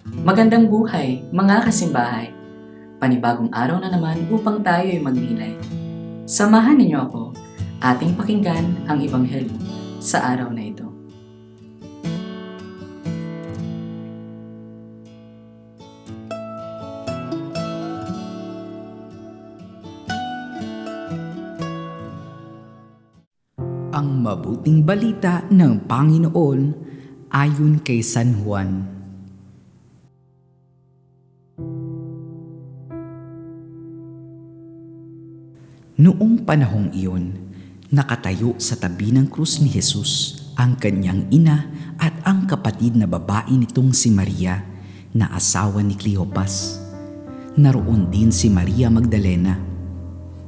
Magandang buhay, mga kasimbahay. Panibagong araw na naman upang tayo ay magnilay. Samahan ninyo ako, ating pakinggan ang Ebanghelyo sa araw na ito. Ang mabuting balita ng Panginoon ayon kay San Juan. Noong panahong iyon, nakatayo sa tabi ng krus ni Jesus ang kanyang ina at ang kapatid na babae nitong si Maria na asawa ni Cleopas. Naroon din si Maria Magdalena.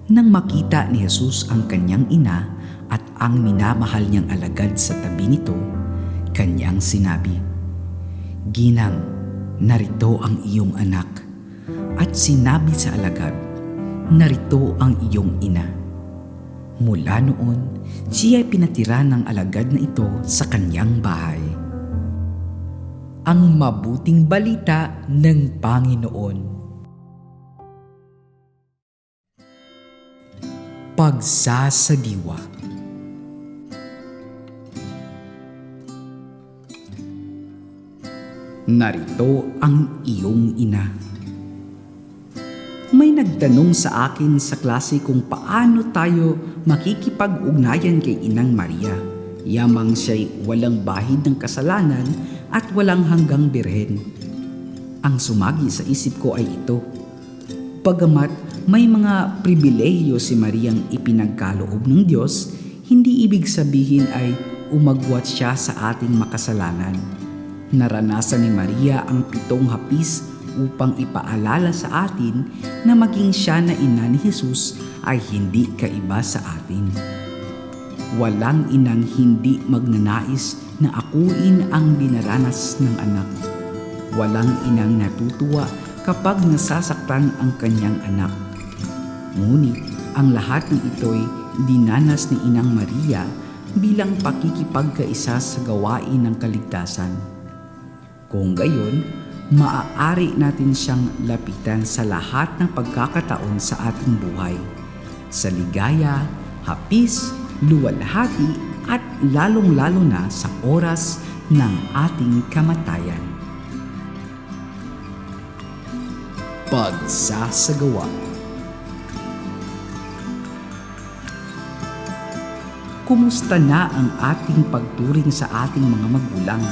Nang makita ni Jesus ang kanyang ina at ang minamahal niyang alagad sa tabi nito, kanyang sinabi, "Ginang, narito ang iyong anak." At sinabi sa alagad, "Narito ang iyong ina." Mula noon, siya ay pinatira ng alagad na ito sa kanyang bahay. Ang mabuting balita ng Panginoon. Pagsasadiwa. Narito ang iyong ina. May nagtanong sa akin sa klase kung paano tayo makikipag-ugnayan kay Inang Maria, yamang siya'y walang bahid ng kasalanan at walang hanggang birhen. Ang sumagi sa isip ko ay ito: bagamat may mga pribilehiyo si Mariang ipinagkaloob ng Diyos, hindi ibig sabihin ay umagwat siya sa ating makasalanan. Naranasan ni Maria ang 7 hapis upang ipaalala sa atin na maging siya na ina ni Jesus ay hindi kaiba sa atin. Walang inang hindi magnanais na akuin ang dinaranas ng anak. Walang inang natutuwa kapag nasasaktan ang kanyang anak. Ngunit ang lahat ng ito'y dinanas ni Inang Maria bilang pakikipagkaisa sa gawain ng kaligtasan. Kung gayon, maaari natin siyang lapitan sa lahat ng pagkakataon sa ating buhay, sa ligaya, hapis, luwalhati at lalong-lalo na sa oras ng ating kamatayan. Pagsasagawa. Kumusta na ang ating pagturing sa ating mga magulang?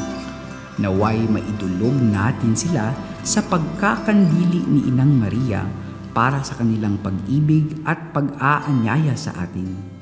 Naway maidulog natin sila sa pagkakandili ni Inang Maria para sa kanilang pag-ibig at pag-aanyaya sa atin.